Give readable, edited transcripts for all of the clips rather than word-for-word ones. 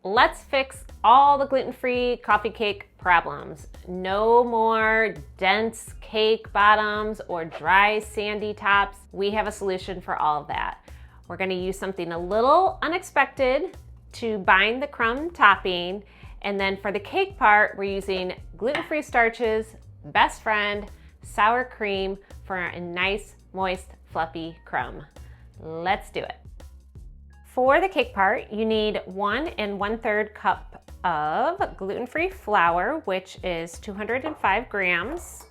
Let's fix all the gluten-free coffee cake problems. No more dense cake bottoms or dry sandy tops. We have a solution for all of that. We're gonna use something a little unexpected to bind the crumb topping, and then for the cake part, we're using gluten-free starches, best friend, sour cream for a nice, moist, fluffy crumb. Let's do it. For the cake part, you need 1 1/3 cup of gluten-free flour, which is 205 grams,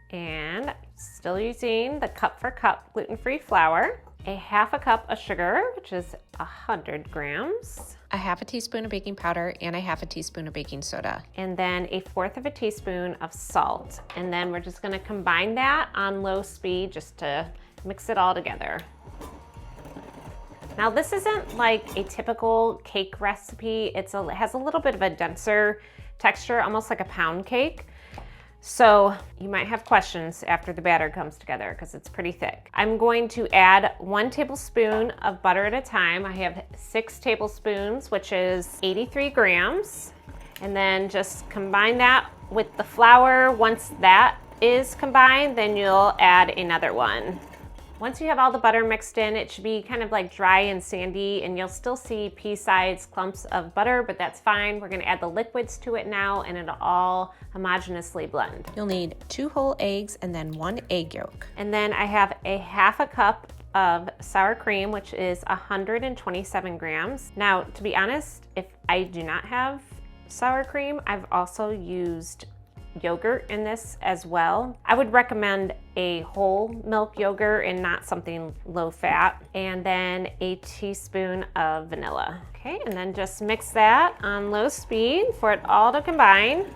and still using the cup for cup gluten-free flour, a 1/2 cup of sugar, which is 100 grams, a 1/2 teaspoon of baking powder, and a 1/2 teaspoon of baking soda. and then a 1/4 teaspoon of salt. And then we're just gonna combine that on low speed just to mix it all together. Now this isn't like a typical cake recipe. It has a little bit of a denser texture, almost like a pound cake. So you might have questions after the batter comes together because it's pretty thick. I'm going to add 1 tablespoon of butter at a time. I have 6 tablespoons, which is 83 grams. And then just combine that with the flour. Once that is combined, then you'll add another one. Once you have all the butter mixed in, it should be kind of like dry and sandy, and you'll still see pea-sized clumps of butter, but that's fine. We're gonna add the liquids to it now, and it'll all homogeneously blend. You'll need 2 whole eggs and then 1 egg yolk. And then I have a 1/2 cup of sour cream, which is 127 grams. Now, to be honest, if I do not have sour cream, I've also used yogurt in this as well. I would recommend a whole milk yogurt and not something low fat. And then a teaspoon of vanilla. Okay, and then just mix that on low speed for it all to combine.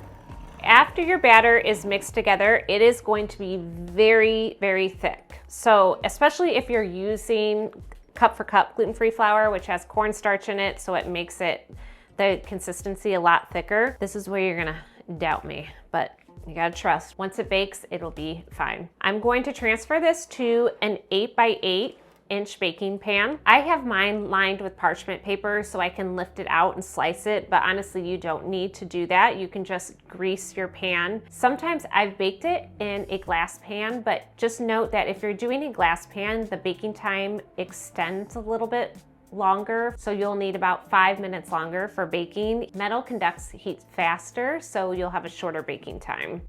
After your batter is mixed together, it is going to be very, very thick. So especially if you're using cup for cup gluten-free flour, which has cornstarch in it, so it makes the consistency a lot thicker. This is where you're gonna doubt me, but you gotta trust. Once it bakes, it'll be fine. I'm going to transfer this to an 8 by 8 inch baking pan. I have mine lined with parchment paper so I can lift it out and slice it, but honestly, you don't need to do that. You can just grease your pan. Sometimes I've baked it in a glass pan, but just note that if you're doing a glass pan, the baking time extends a little bit longer, so you'll need about 5 minutes longer for baking. Metal conducts heat faster, so you'll have a shorter baking time.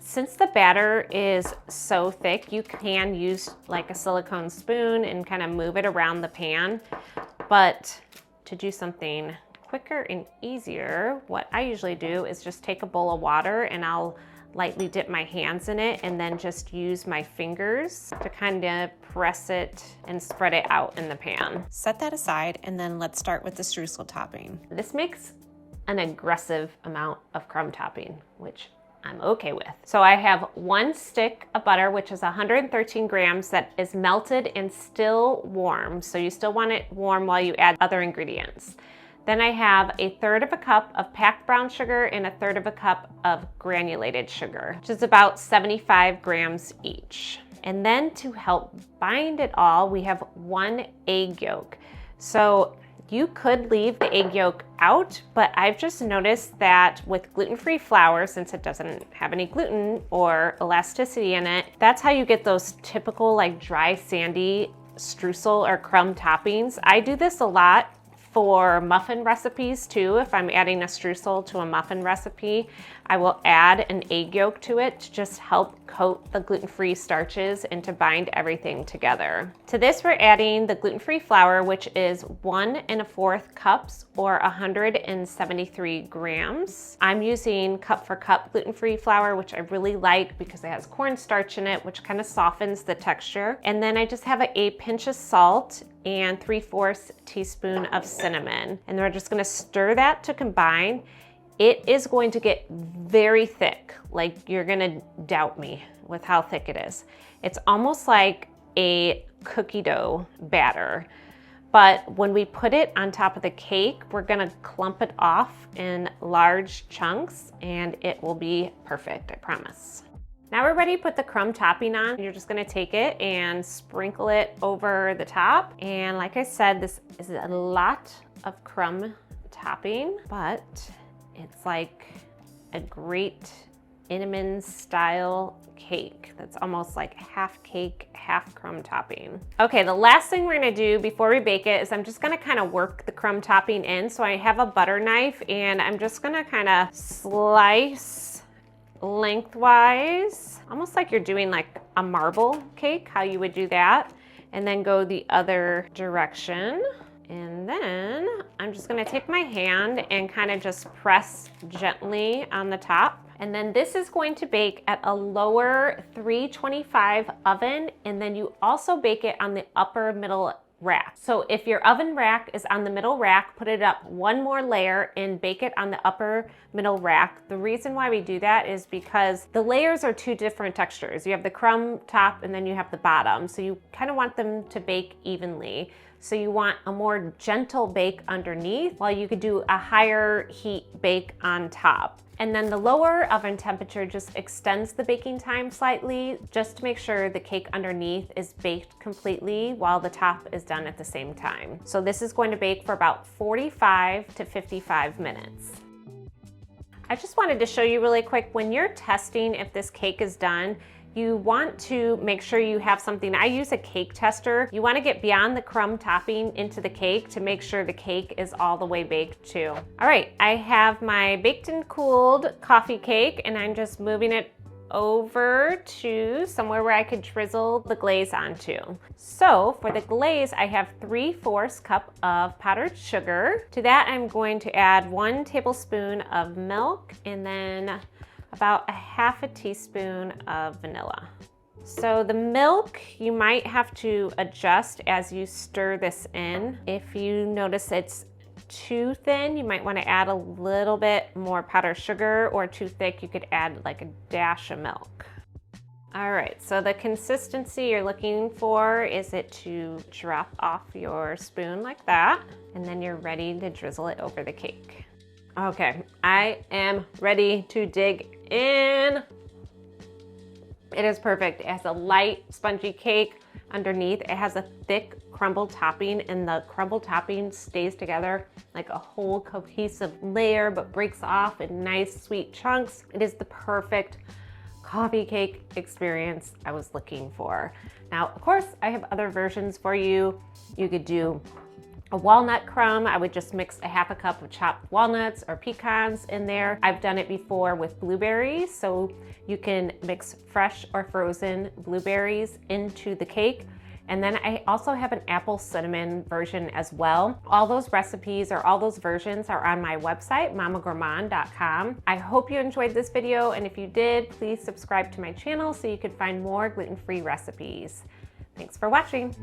Since the batter is so thick, you can use like a silicone spoon and kind of move it around the pan, but to do something quicker and easier, what I usually do is just take a bowl of water and I'll lightly dip my hands in it and then just use my fingers to kind of press it and spread it out in the pan. Set that aside, and then let's start with the streusel topping. This makes an aggressive amount of crumb topping, which I'm okay with. So I have 1 stick of butter, which is 113 grams, that is melted and still warm. So you still want it warm while you add other ingredients. Then I have a 1/3 cup of packed brown sugar and a 1/3 cup of granulated sugar, which is about 75 grams each. And then to help bind it all, we have 1 egg yolk. So you could leave the egg yolk out, but I've just noticed that with gluten-free flour, since it doesn't have any gluten or elasticity in it, that's how you get those typical like dry, sandy streusel or crumb toppings. I do this a lot for muffin recipes too. If I'm adding a streusel to a muffin recipe, I will add an egg yolk to it to just help coat the gluten-free starches and to bind everything together. To this, we're adding the gluten-free flour, which is 1 1/4 cups or 173 grams. I'm using cup for cup gluten-free flour, which I really like because it has cornstarch in it, which kind of softens the texture. And then I just have a pinch of salt and 3/4 teaspoon of cinnamon. And we're just gonna stir that to combine. It is going to get very thick, like you're gonna doubt me with how thick it is. It's almost like a cookie dough batter. But when we put it on top of the cake, we're gonna clump it off in large chunks and it will be perfect, I promise. Now we're ready to put the crumb topping on. You're just gonna take it and sprinkle it over the top. And like I said, this is a lot of crumb topping, but it's like a great Inman style cake that's almost like half cake, half crumb topping. Okay, the last thing we're gonna do before we bake it is I'm just gonna kind of work the crumb topping in. So I have a butter knife and I'm just gonna kind of slice lengthwise, almost like you're doing like a marble cake, how you would do that, and then go the other direction. And then I'm just gonna take my hand and kind of just press gently on the top. And then this is going to bake at a lower 325 oven, and then you also bake it on the upper middle rack. So if your oven rack is on the middle rack, put it up one more layer and bake it on the upper middle rack. The reason why we do that is because the layers are two different textures. You have the crumb top and then you have the bottom. So you kind of want them to bake evenly. So you want a more gentle bake underneath while you could do a higher heat bake on top. And then the lower oven temperature just extends the baking time slightly, just to make sure the cake underneath is baked completely while the top is done at the same time. So this is going to bake for about 45 to 55 minutes. I just wanted to show you really quick, when you're testing if this cake is done, you want to make sure you have something. I use a cake tester. You want to get beyond the crumb topping into the cake to make sure the cake is all the way baked too. All right, I have my baked and cooled coffee cake and I'm just moving it over to somewhere where I could drizzle the glaze onto. So for the glaze, I have 3/4 cup of powdered sugar. To that, I'm going to add 1 tablespoon of milk and then about 1/2 teaspoon of vanilla. So the milk, you might have to adjust as you stir this in. If you notice it's too thin, you might want to add a little bit more powdered sugar, or too thick, you could add like a dash of milk. All right, so the consistency you're looking for is it to drop off your spoon like that, and then you're ready to drizzle it over the cake. Okay, I am ready to dig in. It is perfect. It has a light, spongy cake underneath. It has a thick crumble topping, and the crumble topping stays together like a whole cohesive layer, but breaks off in nice, sweet chunks. It is the perfect coffee cake experience I was looking for. Now, of course, I have other versions for you. You could do a walnut crumb. I would just mix 1/2 cup of chopped walnuts or pecans in there. I've done it before with blueberries, so you can mix fresh or frozen blueberries into the cake. And then I also have an apple cinnamon version as well. All those recipes or all those versions are on my website, mamagourmand.com. I hope you enjoyed this video, and if you did, please subscribe to my channel so you can find more gluten-free recipes. Thanks for watching.